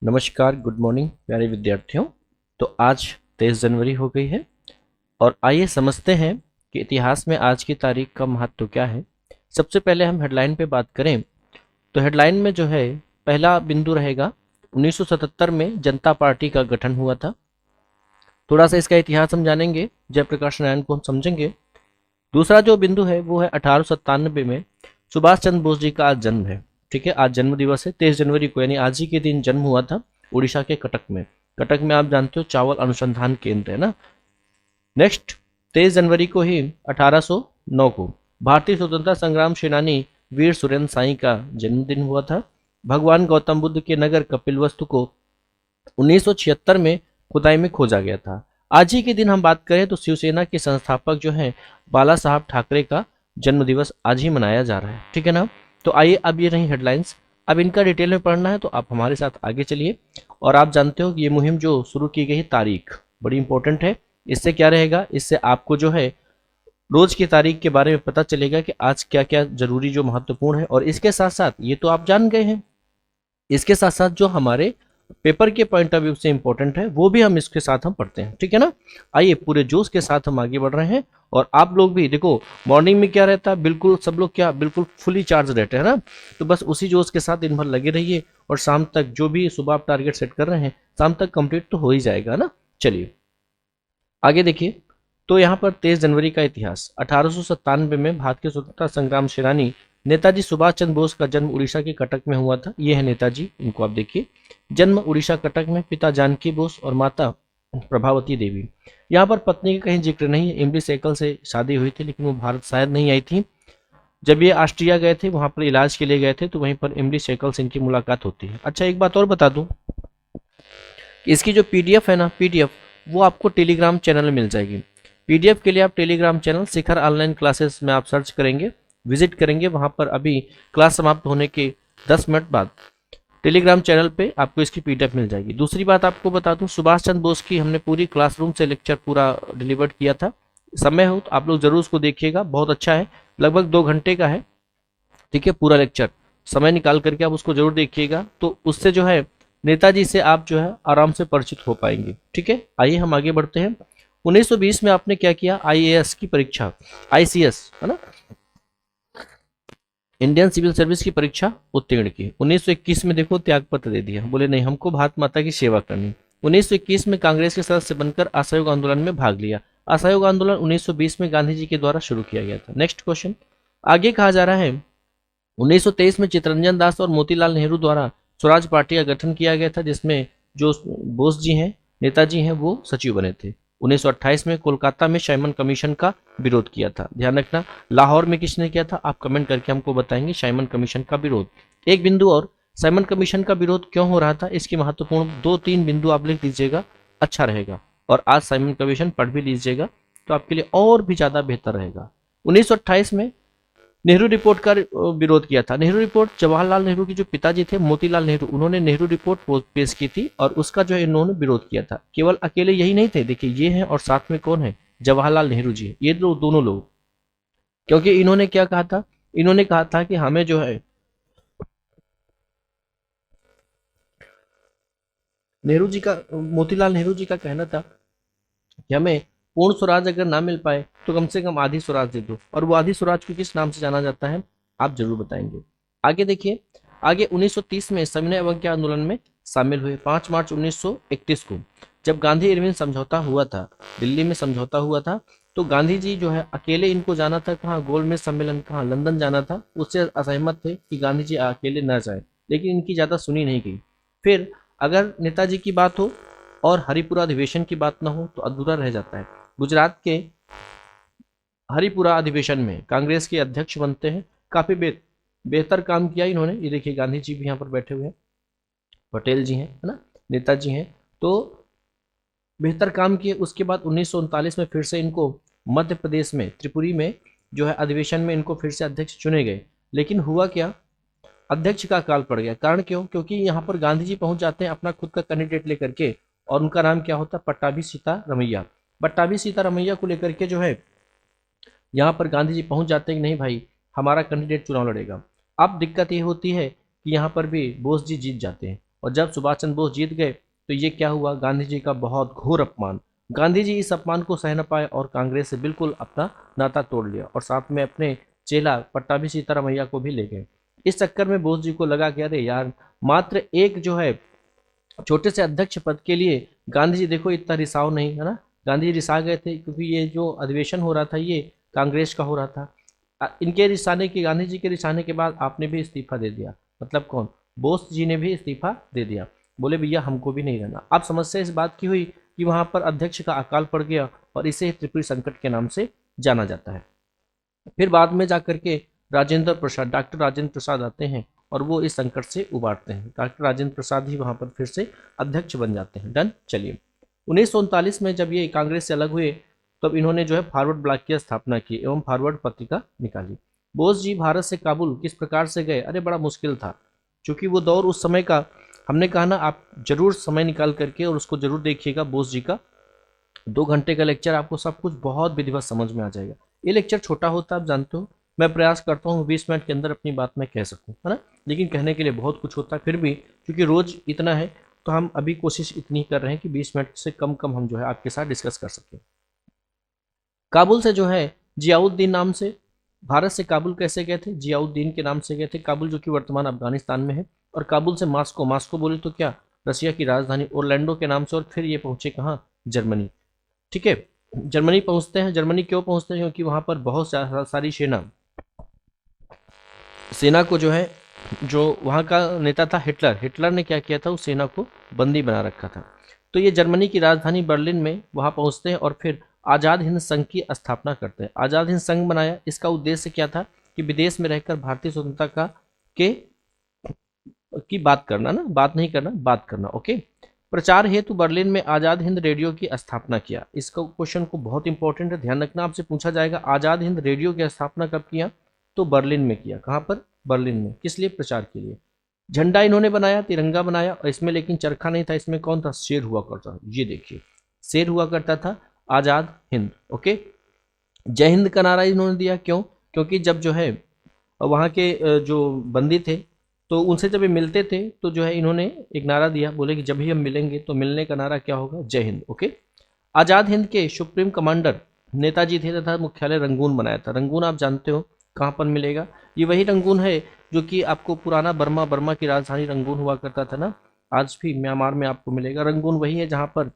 नमस्कार, good morning प्यारे विद्यार्थियों। तो आज 23 जनवरी हो गई है और आइए समझते हैं कि इतिहास में आज की तारीख का महत्व क्या है। सबसे पहले हम हेडलाइन पे बात करें तो हेडलाइन में जो है पहला बिंदु रहेगा 1977 में जनता पार्टी का गठन हुआ था। थोड़ा सा इसका इतिहास हम जानेंगे, जयप्रकाश नारायण को हम समझेंगे। दूसरा जो बिंदु है वो है 1897 में सुभाष चंद्र बोस जी का आज जन्म है। ठीक है, आज जन्म दिवस है 23 जनवरी को, यानी आज ही के दिन जन्म हुआ था उड़ीसा के कटक में। कटक में आप जानते हो चावल अनुसंधान केंद्र है ना। नेक्स्ट 23 जनवरी को ही 1809 को भारतीय स्वतंत्रता संग्राम सेनानी वीर सुरेंद्र साई का जन्मदिन हुआ था। भगवान गौतम बुद्ध के नगर कपिलवस्तु को 1976 में खुदाई में खोजा गया था। आज ही के दिन हम बात करें तो शिवसेना के संस्थापक जो हैं बाला साहब ठाकरे का जन्म दिवस आज ही मनाया जा रहा है। ठीक है ना। तो आइए, अब ये रही हेडलाइंस। अब इनका डिटेल में पढ़ना है तो आप हमारे साथ आगे चलिए। और आप जानते हो कि ये मुहिम जो शुरू की गई तारीख बड़ी इंपॉर्टेंट है। इससे क्या रहेगा, इससे आपको जो है रोज की तारीख के बारे में पता चलेगा कि आज क्या क्या जरूरी जो महत्वपूर्ण है। और इसके साथ साथ ये तो आप जान गए हैं, इसके साथ साथ जो हमारे पेपर के पॉइंट ऑफ व्यू से इंपॉर्टेंट है वो भी हम इसके साथ हम पढ़ते हैं। ठीक है ना। आइए, पूरे जोश के साथ हम आगे बढ़ रहे हैं। और आप लोग भी देखो, मॉर्निंग में क्या रहता है, बिल्कुल सब लोग क्या बिल्कुल फुली चार्ज रहते हैं ना। तो बस उसी जोश के साथ दिन भर लगे रहिए और शाम तक जो भी सुबह आप टारगेट सेट कर रहे हैं शाम तक कंप्लीट तो हो ही जाएगा ना। चलिए आगे देखिए। तो यहाँ पर 23 जनवरी का इतिहास। 1897 में भारत के स्वतंत्रता संग्राम सेनानी नेताजी सुभाष चंद्र बोस का जन्म उड़ीसा के कटक में हुआ था। ये है नेताजी, इनको आप देखिए। जन्म उड़ीसा कटक में, पिता जानकी बोस और माता प्रभावती देवी। यहाँ पर पत्नी का कहीं जिक्र नहीं है। इमली सैकल से शादी हुई थी लेकिन वो भारत शायद नहीं आई थी। जब ये ऑस्ट्रिया गए थे, वहां पर इलाज के लिए गए थे, तो वहीं पर इमली सैकल से इनकी मुलाकात होती है। अच्छा, एक बात और बता दूं, इसकी जो पीडीएफ है ना, पीडीएफ वो आपको टेलीग्राम चैनल में मिल जाएगी। पीडीएफ के लिए आप टेलीग्राम चैनल शिखर ऑनलाइन क्लासेस में आप सर्च करेंगे, विजिट करेंगे। वहां पर अभी क्लास समाप्त होने के 10 मिनट बाद टेलीग्राम चैनल पे आपको इसकी पीडीएफ मिल जाएगी। दूसरी बात आपको बता दूं, सुभाष चंद्र बोस की हमने पूरी क्लासरूम से लेक्चर पूरा डिलीवर्ड किया था। समय हो तो आप लोग जरूर उसको देखिएगा, बहुत अच्छा है, लगभग 2 घंटे का है। ठीक है, पूरा लेक्चर समय निकाल करके आप उसको जरूर देखिएगा, तो उससे जो है नेताजी से आप जो है आराम से परिचित हो पाएंगे। ठीक है, आइए हम आगे बढ़ते हैं। 1920 में आपने क्या किया, आईएएस की परीक्षा, आईसीएस है ना, इंडियन सिविल सर्विस की परीक्षा उत्तीर्ण की। 1921 में देखो त्याग पत्र दे दिया, बोले नहीं हमको भारत माता की सेवा करनी। 1921 में कांग्रेस के सदस्य बनकर असहयोग आंदोलन में भाग लिया। असहयोग आंदोलन 1920 में गांधी जी के द्वारा शुरू किया गया था। नेक्स्ट क्वेश्चन आगे कहा जा रहा है, 1923 में चित्तरंजन दास और मोतीलाल नेहरू द्वारा स्वराज पार्टी का गठन किया गया था, जिसमें जो बोस जी हैं, नेताजी हैं, वो सचिव बने थे। 1928 में कोलकाता में साइमन कमीशन का विरोध किया था। ध्यान रखना, लाहौर में किसने किया था, आप कमेंट करके हमको बताएंगे। साइमन कमीशन का विरोध। एक बिंदु और, साइमन कमीशन का विरोध क्यों हो रहा था, इसकी महत्वपूर्ण 2-3 बिंदु आप लिख लीजिएगा, अच्छा रहेगा। और आज साइमन कमीशन पढ़ भी लीजिएगा तो आपके लिए और भी ज्यादा बेहतर रहेगा। 1928 में नेहरू रिपोर्ट का विरोध किया था। नेहरू रिपोर्ट, जवाहरलाल नेहरू के जो पिताजी थे मोतीलाल नेहरू, उन्होंने नेहरू रिपोर्ट पेश की थी और उसका जो है इन्होंने विरोध किया था। केवल अकेले यही नहीं थे, देखिए ये हैं और साथ में कौन है, जवाहरलाल नेहरू जी, ये दोनों लोग। क्योंकि इन्होंने क्या कहा था, इन्होंने कहा था कि हमें जो है नेहरू जी का, मोतीलाल नेहरू जी का कहना था कि हमें पूर्ण स्वराज अगर ना मिल पाए तो कम से कम आधी स्वराज दे दो। और वो आधी स्वराज को किस नाम से जाना जाता है, आप जरूर बताएंगे। आगे देखिए, आगे 1930 में सविनय अवज्ञा आंदोलन में शामिल हुए। 5 मार्च 1931 को जब गांधी इरविन समझौता हुआ था, दिल्ली में समझौता हुआ था, तो गांधी जी जो है अकेले इनको जाना था कहाँ, गोलमेज सम्मेलन कहाँ, लंदन जाना था। उससे असहमत थे कि गांधी जी अकेले न जाए, लेकिन इनकी ज्यादा सुनी नहीं गई। फिर अगर नेताजी की बात हो और हरिपुरा अधिवेशन की बात ना हो तो अधूरा रह जाता है। गुजरात के हरिपुरा अधिवेशन में कांग्रेस के अध्यक्ष बनते हैं। काफी बेहतर काम किया इन्होंने। ये देखिए गांधी जी भी यहाँ पर बैठे हुए हैं, पटेल जी हैं, है ना, नेताजी हैं, तो बेहतर काम किए। उसके बाद 1939 में फिर से इनको मध्य प्रदेश में त्रिपुरी में जो है अधिवेशन में इनको फिर से अध्यक्ष चुने गए। लेकिन हुआ क्या, अध्यक्ष का अकाल पड़ गया। कारण क्यों, क्योंकि यहाँ पर गांधी जी पहुंच जाते हैं अपना खुद का कैंडिडेट लेकर के, और उनका नाम क्या होता है, पट्टाभी सीतारमैया। पट्टाभी सीतारमैया को लेकर के जो है यहाँ पर गांधी जी पहुंच जाते हैं कि नहीं भाई हमारा कैंडिडेट चुनाव लड़ेगा। अब दिक्कत ये होती है कि यहाँ पर भी बोस जी जीत जाते हैं और जब सुभाष चंद्र बोस जीत गए तो ये क्या हुआ, गांधी जी का बहुत घोर अपमान। गांधी जी इस अपमान को सह न पाए और कांग्रेस से बिल्कुल अपना नाता तोड़ लिया और साथ में अपने चेला पट्टाभी सीतारामैया को भी ले गए। इस चक्कर में बोस जी को लगा कि अरे यार, मात्र एक जो है छोटे से अध्यक्ष पद के लिए गांधी जी देखो इतना रिसाव नहीं है ना। गांधी जी रिसा गए थे क्योंकि ये जो अधिवेशन हो रहा था ये कांग्रेस का हो रहा था। इनके रिसाने के, गांधी जी के रिसाने के बाद आपने भी इस्तीफा दे दिया। मतलब कौन, बोस जी ने भी इस्तीफा दे दिया। बोले भैया हमको भी नहीं रहना। अब समस्या इस बात की हुई कि वहां पर अध्यक्ष का अकाल पड़ गया और इसे त्रिपुरी संकट के नाम से जाना जाता है। फिर बाद में जाकर के राजेंद्र प्रसाद, डॉक्टर राजेंद्र प्रसाद आते हैं और वो इस संकट से उबारते हैं। डॉक्टर राजेंद्र प्रसाद ही वहां पर फिर से अध्यक्ष बन जाते हैं। डन। चलिए 1939 में जब ये कांग्रेस से अलग हुए तब इन्होंने जो है फॉरवर्ड ब्लॉक की स्थापना की एवं फॉरवर्ड पत्रिका निकाली। बोस जी भारत से काबुल किस प्रकार से गए, अरे बड़ा मुश्किल था, क्योंकि वो दौर उस समय का, हमने कहा ना आप जरूर समय निकाल करके और उसको जरूर देखिएगा। बोस जी का 2 घंटे का लेक्चर, आपको सब कुछ बहुत विधिवत समझ में आ जाएगा। ये लेक्चर छोटा होता है, आप जानते हो, मैं प्रयास करता हूँ 20 मिनट के अंदर अपनी बात मैं कह सकूँ, है ना, लेकिन कहने के लिए बहुत कुछ होता है। फिर भी क्योंकि रोज इतना है तो हम अभी कोशिश इतनी कर रहे हैं कि 20 मिनट से कम कम हम जो है आपके साथ डिस्कस कर सकें। काबुल से जो है जियाउद्दीन नाम से, भारत से काबुल कैसे गए थे, जियाउद्दीन के नाम से गए थे। काबुल जो कि वर्तमान अफगानिस्तान में है, और काबुल से मास्को, मास्को बोले तो क्या, रसिया की राजधानी, ओरलैंडो के नाम से, और फिर ये पहुंचे कहाँ, जर्मनी। ठीक है, जर्मनी पहुंचते हैं। जर्मनी क्यों पहुंचते हैं, क्योंकि वहां पर बहुत सारी सेना को जो है, जो वहाँ का नेता था हिटलर, हिटलर ने क्या किया था, उस सेना को बंदी बना रखा था। तो ये जर्मनी की राजधानी बर्लिन में वहाँ पहुँचते हैं और फिर आज़ाद हिंद संघ की स्थापना करते हैं। आज़ाद हिंद संघ बनाया, इसका उद्देश्य क्या था कि विदेश में रहकर भारतीय स्वतंत्रता के की बात करना, ना बात नहीं करना, बात करना। ओके, प्रचार हेतु बर्लिन में आज़ाद हिंद रेडियो की स्थापना किया। इसका क्वेश्चन को बहुत इंपॉर्टेंट है, ध्यान रखना, आपसे पूछा जाएगा आज़ाद हिंद रेडियो की स्थापना कब किया, तो बर्लिन में किया। कहाँ पर, बर्लिन में। किस लिए, प्रचार के लिए। झंडा इन्होंने बनाया, तिरंगा बनाया, और इसमें लेकिन चरखा नहीं था, इसमें कौन था, शेर हुआ करता था। ये देखिए शेर हुआ करता था, आज़ाद हिंद। ओके, जय हिंद का नारा इन्होंने दिया, क्यों, क्योंकि जब जो है वहाँ के जो बंदी थे तो उनसे जब ये मिलते थे तो जो है इन्होंने एक नारा दिया, बोले कि जब भी हम मिलेंगे तो मिलने का नारा क्या होगा, जय हिंद। ओके, आज़ाद हिंद के सुप्रीम कमांडर नेताजी थे तथा मुख्यालय रंगून बनाया था। रंगून आप जानते हो कहाँ पर मिलेगा, ये वही रंगून है जो कि आपको पुराना बर्मा, बर्मा की राजधानी रंगून हुआ करता था ना, आज भी म्यांमार में आपको मिलेगा। रंगून वही है जहाँ पर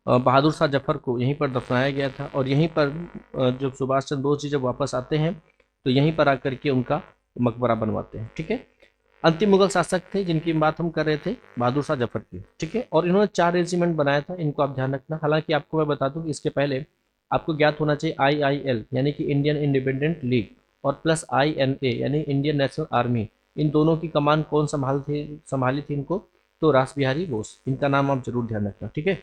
बहादुर शाह जफर को यहीं पर दफनाया गया था, और यहीं पर जब सुभाष चंद्र बोस जी जब वापस आते हैं तो यहीं पर आकर के उनका मकबरा बनवाते हैं। ठीक है, अंतिम मुगल शासक थे जिनकी बात हम कर रहे थे, बहादुर शाह जफर की। ठीक है, और इन्होंने 4 रेजिमेंट बनाया था, इनको आप ध्यान रखना। हालांकि आपको मैं बता दूं कि इसके पहले आपको ज्ञात होना चाहिए IIL यानी कि इंडियन इंडिपेंडेंट लीग, और प्लस INA यानी इंडियन नेशनल आर्मी, इन दोनों की कमान कौन संभाली थी इनको, तो रास बिहारी बोस। इनका नाम आप जरूर ध्यान रखना। ठीक है,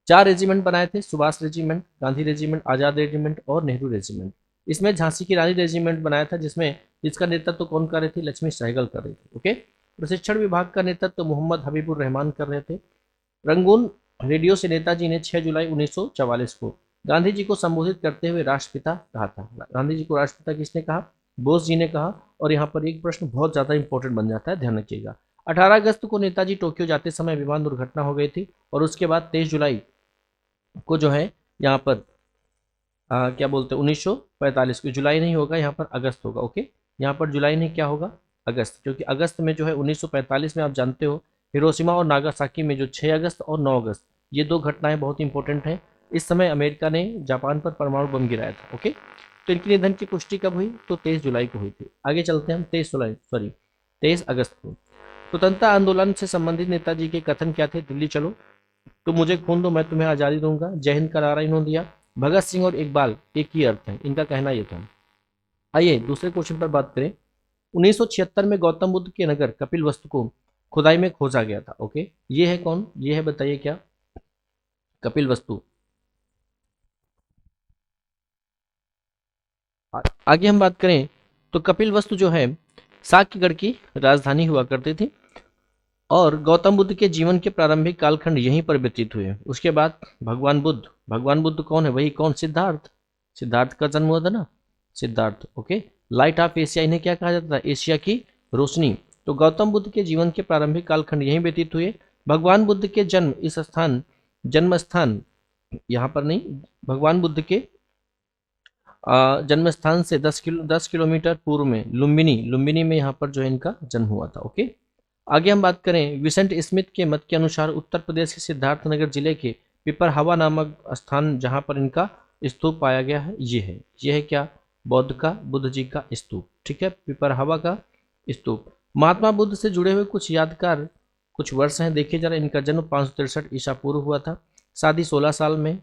4 रेजिमेंट बनाए थे, सुभाष रेजिमेंट, गांधी रेजिमेंट, आजाद रेजिमेंट और नेहरू रेजिमेंट। इसमें झांसी की रानी रेजिमेंट बनाया था, जिसका नेतृत्व तो कौन कर रहे थे, लक्ष्मी सहगल कर रही थी। ओके, प्रशिक्षण विभाग का नेतृत्व तो मोहम्मद हबीबुर रहमान कर रहे थे। रंगून रेडियो से नेताजी ने 6 जुलाई 1944 को गांधी जी को संबोधित करते हुए राष्ट्रपिता कहा था। गांधी जी को राष्ट्रपिता किसने कहा, बोस जी ने कहा। और यहाँ पर एक प्रश्न बहुत ज्यादा इंपॉर्टेंट बन जाता है, ध्यान रखिएगा। 18 अगस्त को नेताजी टोक्यो जाते समय विमान दुर्घटना हो गई थी, और उसके बाद 23 जुलाई को जो है यहाँ पर क्या बोलते हैं 1945 को, जुलाई नहीं होगा यहाँ पर, अगस्त होगा। ओके, यहाँ पर जुलाई नहीं, क्या होगा, अगस्त, क्योंकि अगस्त में जो है 1945 में आप जानते हो हिरोशिमा और नागासाकी में जो 6 अगस्त और 9 अगस्त, ये 2 घटनाएं बहुत इंपॉर्टेंट हैं। इस समय अमेरिका ने जापान पर परमाणु बम गिराया था। ओके, तो इनके निधन की पुष्टि कब हुई, तो 23 जुलाई को हुई थी। आगे चलते हैं हम, 23 अगस्त को। स्वतंत्रता आंदोलन से संबंधित नेताजी के कथन क्या थे, दिल्ली चलो, तुम मुझे खून दो मैं तुम्हें आज़ादी दूंगा, जय हिंद का नारा इन्होंने दिया। भगत सिंह और इकबाल एक ही अर्थ है, इनका कहना यह था। आइए दूसरे क्वेश्चन पर बात करें। 1976 में गौतम बुद्ध के नगर कपिल वस्तु को खुदाई में खोजा गया था। ओके, ये है कौन, ये है बताइए क्या, कपिल वस्तु। आगे हम बात करें तो कपिल वस्तु जो है साक्यगढ़ की राजधानी हुआ करती थी, और गौतम बुद्ध के जीवन के प्रारंभिक कालखंड यहीं पर व्यतीत हुए। उसके बाद भगवान बुद्ध, भगवान बुद्ध कौन है, वही कौन, सिद्धार्थ, सिद्धार्थ का जन्म हुआ था ना, Siddharth. Okay, light of Asia, इन्हें क्या कहा जाता था, एशिया की रोशनी। तो गौतम बुद्ध के जीवन के प्रारंभिक कालखंड यहीं व्यतीत हुए। भगवान बुद्ध के जन्म स्थान यहाँ पर नहीं, भगवान बुद्ध के जन्म स्थान से 10 किलोमीटर पूर्व में लुम्बिनी में यहाँ पर जो है इनका जन्म हुआ था। ओके, आगे हम बात करें विसेंट स्मिथ के मत के अनुसार उत्तर प्रदेश के सिद्धार्थनगर जिले के पिपरहवा नामक स्थान जहाँ पर इनका स्तूप पाया गया है, ये है क्या, बुद्ध जी का स्तूप। ठीक है, पिपरहवा का स्तूप। महात्मा बुद्ध से जुड़े हुए कुछ यादगार कुछ वर्ष हैं, देखिए जरा। इनका जन्म 563 ईसा पूर्व हुआ था। शादी 16 साल में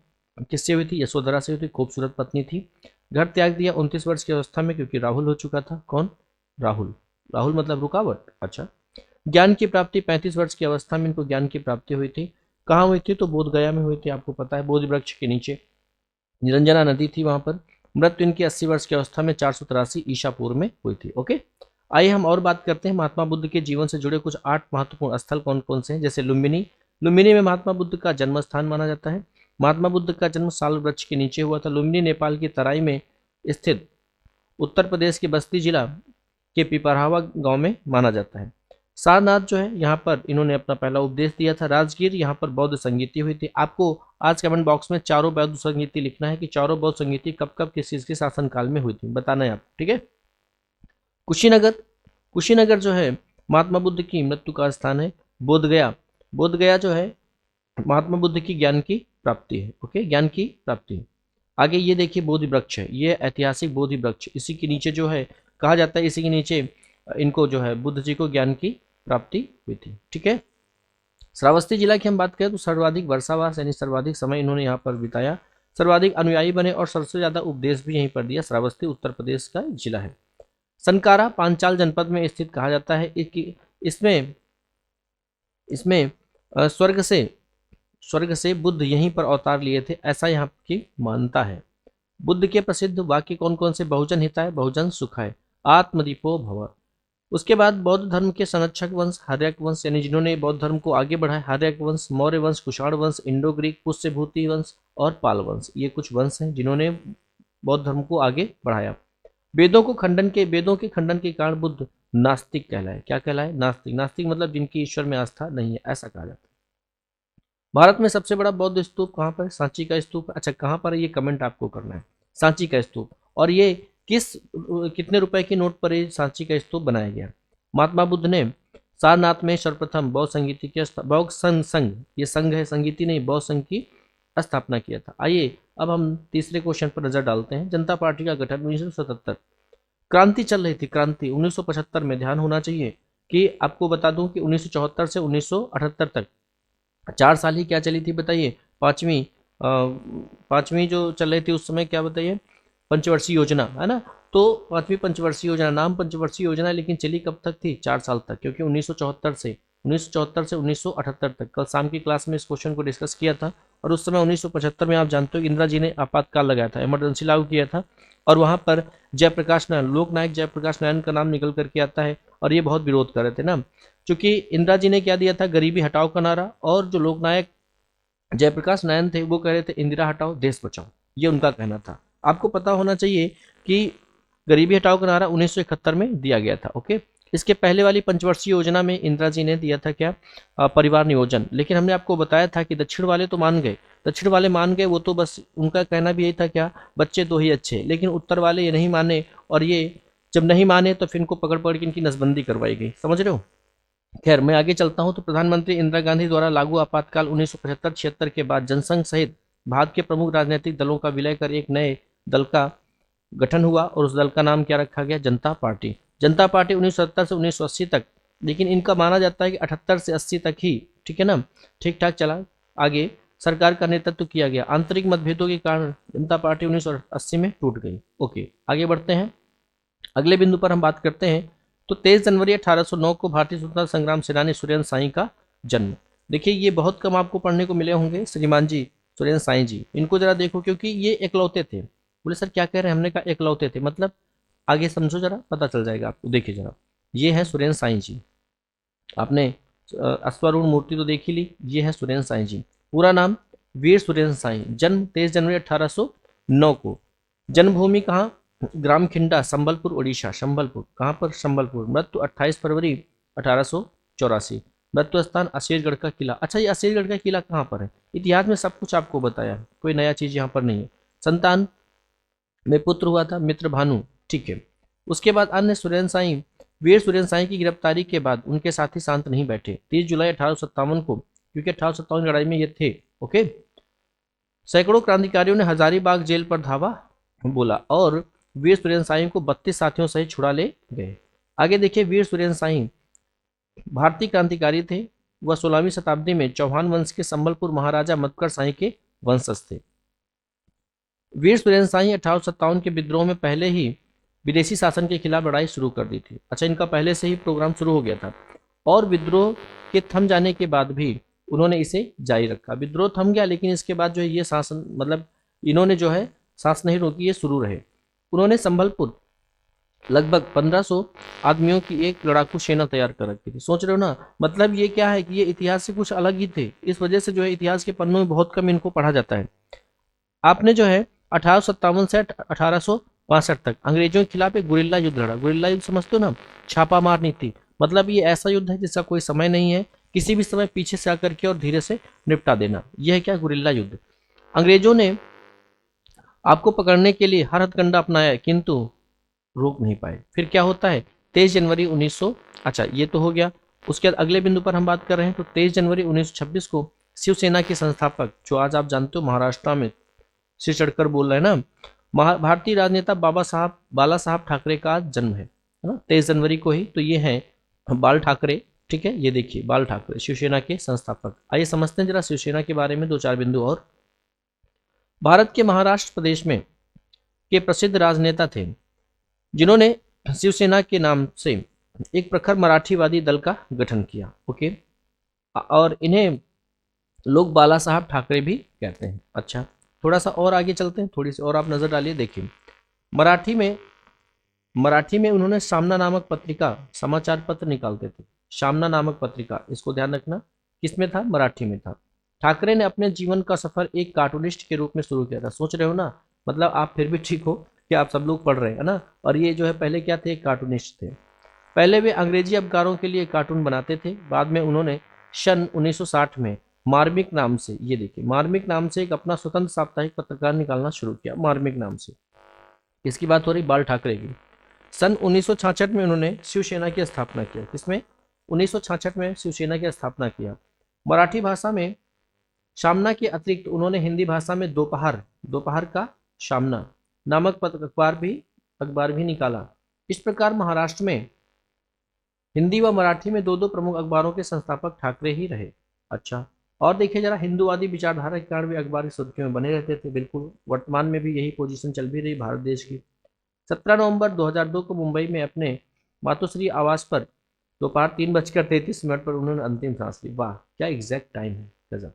किससे हुई थी, यशोधरा से हुई थी, खूबसूरत पत्नी थी। घर त्याग दिया 29 वर्ष की अवस्था में, क्योंकि राहुल हो चुका था। कौन, राहुल मतलब रुकावट। अच्छा, ज्ञान की प्राप्ति 35 वर्ष की अवस्था में इनको ज्ञान की प्राप्ति हुई थी। कहाँ हुई थी, तो बोध गया में हुई थी, आपको पता है, बोधि वृक्ष के नीचे निरंजना नदी थी वहां पर। मृत्यु इनकी 80 वर्ष की अवस्था में 483 ईसा पूर्व में हुई थी। ओके, आइए हम और बात करते हैं महात्मा बुद्ध के जीवन से जुड़े कुछ 8 महत्वपूर्ण स्थल कौन कौन से हैं। जैसे लुम्बिनी में महात्मा बुद्ध का जन्म स्थान माना जाता है। महात्मा बुद्ध का जन्म साल वृक्ष के नीचे हुआ था। लुम्बिनी नेपाल की तराई में स्थित उत्तर प्रदेश के बस्ती जिला के पिपरहवा गांव में माना जाता है। सारनाथ जो है यहाँ पर इन्होंने अपना पहला उपदेश दिया था। राजगीर यहाँ पर बौद्ध संगीति हुई थी। आपको आज कमेंट बॉक्स में चारों बौद्ध संगीति लिखना है कि चारों बौद्ध संगीति कब कब किस चीज के शासनकाल में हुई थी, बताना है आप। ठीक है, कुशीनगर जो है महात्मा बुद्ध की मृत्यु का स्थान है। बोध गया जो है महात्मा बुद्ध की ज्ञान की प्राप्ति है। ओके, ज्ञान की प्राप्ति। आगे ये देखिए बोधि वृक्ष है, ये ऐतिहासिक बोधि वृक्ष, इसी के नीचे जो है कहा जाता है, इसी के नीचे इनको जो है बुद्ध जी को ज्ञान की प्राप्ति हुई थी। ठीक है, श्रावस्ती जिला की हम बात करें तो सर्वाधिक वर्षावास यानी सर्वाधिक समय इन्होंने यहाँ पर बिताया, सर्वाधिक अनुयायी बने और सबसे ज्यादा उपदेश भी यहीं पर दिया। श्रावस्ती उत्तर प्रदेश का जिला है। सनकारा पांचाल जनपद में स्थित कहा जाता है। इसमें स्वर्ग से बुद्ध यहीं पर अवतार लिए थे, ऐसा यहाँ की मान्यता है। बुद्ध के प्रसिद्ध वाक्य कौन कौन से, बहुजन हिताय बहुजन सुखाय आत्मदीपो भव। उसके बाद बौद्ध धर्म के संरक्षक वंश हर्यक वंश, यानी जिन्होंने बौद्ध धर्म को आगे बढ़ाया, हर्यक वंश, मौर्य वंश, कुषाण वंश, इंडो ग्रीक, पुष्यभूति वंश और पाल वंश, ये कुछ वंश हैं जिन्होंने बौद्ध धर्म को आगे बढ़ाया। वेदों के खंडन के कारण बुद्ध नास्तिक कहलाए। क्या कहलाए, नास्तिक मतलब जिनकी ईश्वर में आस्था नहीं है, ऐसा कहा जाता है। भारत में सबसे बड़ा बौद्ध स्तूप कहाँ पर, सांची का स्तूप। अच्छा, कहाँ पर है ये कमेंट आपको करना है, सांची का स्तूप। और ये कितने रुपए के नोट पर ये सांची का स्तूप बनाया गया। महात्मा बुद्ध ने सारनाथ में सर्वप्रथम बौद्ध संगीति की बौद्ध संघ, ये संघ है संगीति नहीं, बौद्ध संघ की स्थापना किया था। आइए अब हम तीसरे क्वेश्चन पर नजर डालते हैं। जनता पार्टी का गठन 1977, क्रांति चल रही थी, क्रांति 1975 में। ध्यान होना चाहिए कि आपको बता दूं कि 1974 से 1978 तक 4 साल ही क्या चली थी बताइए, पांचवी जो चल रही थी उस समय, क्या बताइए, पंचवर्षीय योजना है ना। तो 5वीं पंचवर्षीय योजना, नाम पंचवर्षीय योजना, लेकिन चली कब तक थी, 4 साल तक, क्योंकि 1974 से 1978 तक। कल शाम की क्लास में इस क्वेश्चन को डिस्कस किया था। और उस समय 1975 में आप जानते हो कि इंदिरा जी ने आपातकाल लगाया था, इमरजेंसी लागू किया था। और वहां पर जयप्रकाश नारायण, लोकनायक जयप्रकाश नारायण का नाम निकल करके आता है, और ये बहुत विरोध कर रहे थे ना, क्योंकि इंदिरा जी ने क्या दिया था, गरीबी हटाओ का नारा, और जो लोकनायक जयप्रकाश नारायण थे वो कह रहे थे इंदिरा हटाओ देश बचाओ, ये उनका कहना था। आपको पता होना चाहिए कि गरीबी हटाओ का नारा 1971 में दिया गया था। ओके, इसके पहले वाली पंचवर्षीय योजना में इंदिरा जी ने दिया था क्या, परिवार नियोजन। लेकिन हमने आपको बताया था कि दक्षिण वाले तो मान गए, वो तो बस उनका कहना भी यही था क्या, बच्चे दो ही अच्छे। लेकिन उत्तर वाले ये नहीं माने, और ये जब नहीं माने तो फिर इनको पकड़ के इनकी नसबंदी करवाई गई, समझ रहे हो। खैर मैं आगे चलता हूं। तो प्रधानमंत्री इंदिरा गांधी द्वारा लागू आपातकाल 1975-76 के बाद जनसंघ सहित भारत के प्रमुख राजनीतिक दलों का विलय कर एक नए दल का गठन हुआ, और उस दल का नाम क्या रखा गया, जनता पार्टी। जनता पार्टी 1970 से 1980 तक, लेकिन इनका माना जाता है कि 78 से 80 तक ही, ठीक है ना, ठीक ठाक चला। आगे सरकार का नेतृत्व किया गया। आंतरिक मतभेदों के कारण जनता पार्टी 1980 में टूट गई। ओके, आगे बढ़ते हैं। अगले बिंदु पर हम बात करते हैं। तो 23 जनवरी 1809 को भारतीय स्वतंत्रता संग्राम सेनानी सुरेंद्र साई का जन्म। देखिए ये बहुत कम आपको पढ़ने को मिले होंगे, श्रीमान जी सुरेंद्र साई जी, इनको जरा देखो, क्योंकि ये एकलौते थे। बोले सर क्या कह रहे हैं, हमने कहा एकलौते थे, मतलब आगे समझो जरा, पता चल जाएगा आपको। देखिए जरा, ये है सुरेंद्र साई जी, आपने अश्वारूढ़ मूर्ति तो देख ही ली, ये है सुरेंद्र साई जी। पूरा नाम वीर सुरेंद्र साई, जन्म 23 जनवरी 1809 को। जन्मभूमि कहाँ, ग्राम खिंडा, संबलपुर उड़ीसा, संबलपुर, कहाँ पर, संबलपुर। मृत्यु 28 फरवरी 1884। मृत्यु स्थान असीरगढ़ का किला। अच्छा, ये असीरगढ़ का किला कहाँ पर है? इतिहास में सब कुछ आपको बताया है, कोई नया चीज यहाँ पर नहीं है। संतान में पुत्र हुआ था मित्र भानु, ठीक है। उसके बाद अन्य सुरेन साई, वीर सुरेन साई की गिरफ्तारी के बाद उनके साथी शांत नहीं बैठे। 30 जुलाई 1857 को, क्योंकि 1857 लड़ाई में ये थे, ओके, सैकड़ों क्रांतिकारियों ने हजारीबाग जेल पर धावा बोला और वीर सुरेन साई को 32 साथियों सहित छुड़ा ले गए। आगे देखिए, वीर सुरेन साई भारतीय क्रांतिकारी थे। वह 16वीं शताब्दी में चौहान वंश के संबलपुर महाराजा मधुकर साई के वंशज थे। वीर सुरेन साई 1857 के विद्रोह में पहले ही विदेशी शासन के खिलाफ लड़ाई शुरू कर दी थी। अच्छा, इनका पहले से ही प्रोग्राम शुरू हो गया था और विद्रोह के थम जाने के बाद भी उन्होंने इसे जारी रखा। विद्रोह थम गया लेकिन इसके बाद जो है ये शासन, मतलब इन्होंने जो है सांस नहीं रोकी, ये शुरू रहे। उन्होंने संभलपुर लगभग 1500 आदमियों की एक लड़ाकू सेना तैयार कर रखी थी। सोच रहे हो ना, मतलब ये क्या है कि ये इतिहास से कुछ अलग ही थे। इस वजह से जो है इतिहास के पन्नों में बहुत कम इनको पढ़ा जाता है। आपने जो है 1857 से 1862 तक अंग्रेजों के खिलाफ एक गुरिल्ला युद्ध लड़ा। गुरिल्ला युद्ध समझते हो ना, छापा मार नीति। मतलब ये ऐसा युद्ध है जिसका कोई समय नहीं है, किसी भी समय पीछे से आकर के और धीरे से निपटा देना, यह है क्या, गुरिल्ला युद्ध। अंग्रेजों ने आपको पकड़ने के लिए हर हथकंडा अपनाया किंतु रोक नहीं पाए। फिर क्या होता है, 23 जनवरी 1900, अच्छा ये तो हो गया। उसके बाद अगले बिंदु पर हम बात कर रहे हैं तो 23 जनवरी 1926 को शिवसेना के संस्थापक, जो आज आप जानते हो महाराष्ट्र में सिर चढ़कर बोल रहे हैं ना, भारतीय राजनेता बाला साहब ठाकरे का जन्म है ना 23 जनवरी को ही। तो ये है बाल ठाकरे, ठीक है, ये देखिए बाल ठाकरे शिवसेना के संस्थापक। आइए समझते हैं जरा शिवसेना के बारे में दो चार बिंदु और। भारत के महाराष्ट्र प्रदेश में के प्रसिद्ध राजनेता थे जिन्होंने शिवसेना के नाम से एक प्रखर मराठीवादी दल का गठन किया, ओके, और इन्हें लोग बाला साहब ठाकरे भी कहते हैं। अच्छा, थोड़ा सा और आगे चलते हैं, थोड़ी सी और आप नजर डालिए। देखिए, मराठी में उन्होंने सामना नामक पत्रिका, समाचार पत्र निकालते थे। सामना नामक पत्रिका, इसको ध्यान रखना, किसमें था, मराठी में था। ठाकरे ने अपने जीवन का सफर एक कार्टूनिस्ट के रूप में शुरू किया था। सोच रहे हो ना, मतलब आप फिर भी ठीक हो कि आप सब लोग पढ़ रहे हैं ना। और ये जो है पहले क्या थे, एक कार्टूनिस्ट थे। पहले वे अंग्रेजी अखबारों के लिए कार्टून बनाते थे। बाद में उन्होंने सन 1960 में मार्मिक नाम से, ये देखिए मार्मिक नाम से एक अपना स्वतंत्र साप्ताहिक पत्रकार निकालना शुरू किया, मार्मिक नाम से। इसकी बात हो रही बाल ठाकरे की। सन 1966 में उन्होंने शिवसेना की स्थापना किया। किसमें, 1966 में शिवसेना की स्थापना किया। मराठी भाषा में सामना के अतिरिक्त उन्होंने हिंदी भाषा में दोपहर का सामना नामक अखबार भी निकाला। इस प्रकार महाराष्ट्र में हिंदी व मराठी में दो दो प्रमुख अखबारों के संस्थापक ठाकरे ही रहे। अच्छा, और देखिए जरा, हिंदूवादी विचारधारा के कारण भी अखबार की सुर्खियों में बने रहते थे। बिल्कुल, वर्तमान में भी यही पोजीशन चल भी रही भारत देश की। 17 नवंबर 2002 को मुंबई में अपने मातोश्री आवास पर दोपहर 3:33 पर उन्होंने अंतिम सांस ली। वाह, क्या एग्जैक्ट टाइम है, गजब।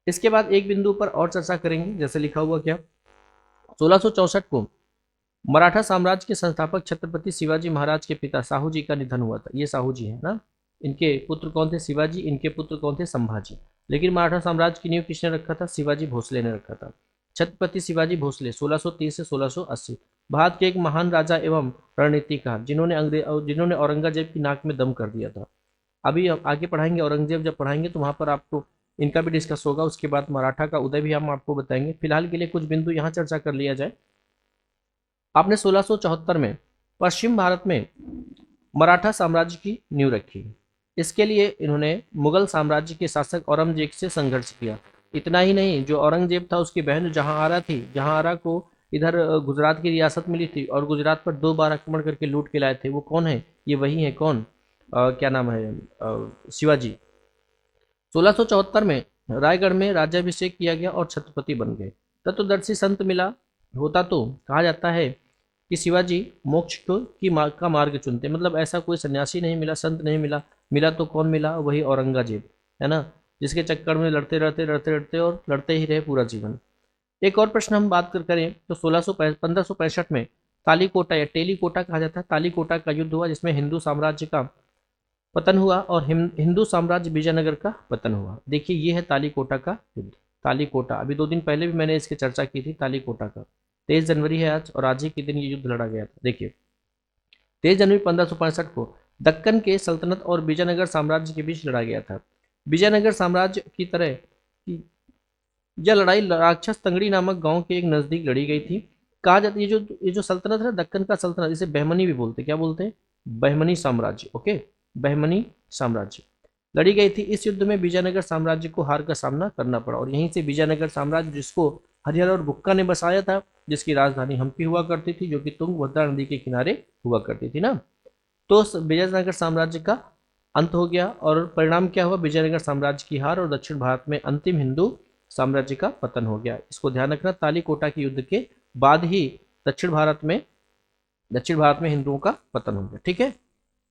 इसके बाद एक बिंदु पर और चर्चा करेंगे, जैसे लिखा हुआ क्या, 1664 को मराठा साम्राज्य के संस्थापक छत्रपति शिवाजी महाराज के पिता साहू जी का निधन हुआ था। ये साहू जी है ना, इनके पुत्र कौन थे, शिवाजी, इनके पुत्र कौन थे, संभाजी। लेकिन मराठा साम्राज्य की नींव किसने रखा था, शिवाजी भोसले ने रखा था। छत्रपति शिवाजी भोसले 1630 से 1680 भारत के एक महान राजा एवं रणनीतिकार, जिन्होंने औरंगजेब की नाक में दम कर दिया था। अभी आगे पढ़ाएंगे, औरंगजेब जब पढ़ाएंगे तो वहां पर आपको इनका भी डिस्कस होगा। उसके बाद मराठा का उदय भी हम आपको बताएंगे। फिलहाल के लिए कुछ बिंदु यहाँ चर्चा कर लिया जाए। आपने 1674 में पश्चिम भारत में मराठा साम्राज्य की नींव रखी। इसके लिए इन्होंने मुगल साम्राज्य के शासक औरंगजेब से संघर्ष किया। इतना ही नहीं, जो औरंगजेब था उसकी बहन जहांआरा थी, जहांआरा को इधर गुजरात की रियासत मिली थी और गुजरात पर 2 बार आक्रमण करके लूट के लाए थे। वो कौन है, ये वही है, कौन, क्या नाम है, शिवाजी। 1674 में रायगढ़ में राज्याभिषेक किया गया और छत्रपति बन गए। तत्वदर्शी संत मिला होता तो कहा जाता है कि शिवाजी मोक्ष का मार्ग चुनते। मतलब ऐसा कोई सन्यासी नहीं मिला, संत नहीं मिला, मिला तो कौन मिला, वही औरंगजेब है ना, जिसके चक्कर में लड़ते और लड़ते ही रहे पूरा जीवन। एक और प्रश्न हम बात करें तो 1565 में तालीकोटा या टेलीकोटा कहा जाता है, तालीकोटा का युद्ध हुआ, जिसमें हिंदू साम्राज्य का पतन हुआ और हिंदू साम्राज्य विजयनगर का पतन हुआ। देखिए ये है तालीकोटा का युद्ध। तालीकोटा, अभी 2 दिन पहले भी मैंने इसकी चर्चा की थी, तालीकोटा का। 23 जनवरी है आज और आज ही के दिन ये युद्ध लड़ा गया था। देखिए 23 जनवरी 1565 को दक्कन के सल्तनत और विजयनगर साम्राज्य के बीच लड़ा गया था। विजयनगर साम्राज्य की तरह की यह लड़ाई राक्षस तंगड़ी नामक गांव के एक नजदीक लड़ी गई थी। कहा जाता है ये जो सल्तनत है दक्कन का सल्तनत, इसे बहमनी भी बोलते हैं। क्या बोलते हैं? बहमनी साम्राज्य। ओके, बहमनी साम्राज्य लड़ी गई थी। इस युद्ध में विजयनगर साम्राज्य को हार का सामना करना पड़ा और यहीं से विजयनगर साम्राज्य, जिसको हरिहर और बुक्का ने बसाया था, जिसकी राजधानी हम्पी हुआ करती थी, जो कि तुंगभद्रा नदी के किनारे हुआ करती थी ना, तो विजयनगर साम्राज्य का अंत हो गया। और परिणाम क्या हुआ? विजयनगर साम्राज्य की हार और दक्षिण भारत में अंतिम हिंदू साम्राज्य का पतन हो गया। इसको ध्यान रखना, तालीकोटा के युद्ध के बाद ही दक्षिण भारत में हिंदुओं का पतन हो गया। ठीक है,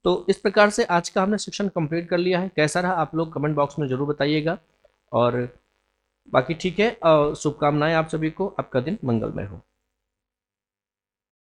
तो इस प्रकार से आज का हमने सेक्शन कंप्लीट कर लिया है। कैसा रहा आप लोग कमेंट बॉक्स में जरूर बताइएगा। और बाकी ठीक है, शुभकामनाएं आप सभी को, आपका दिन मंगलमय हो।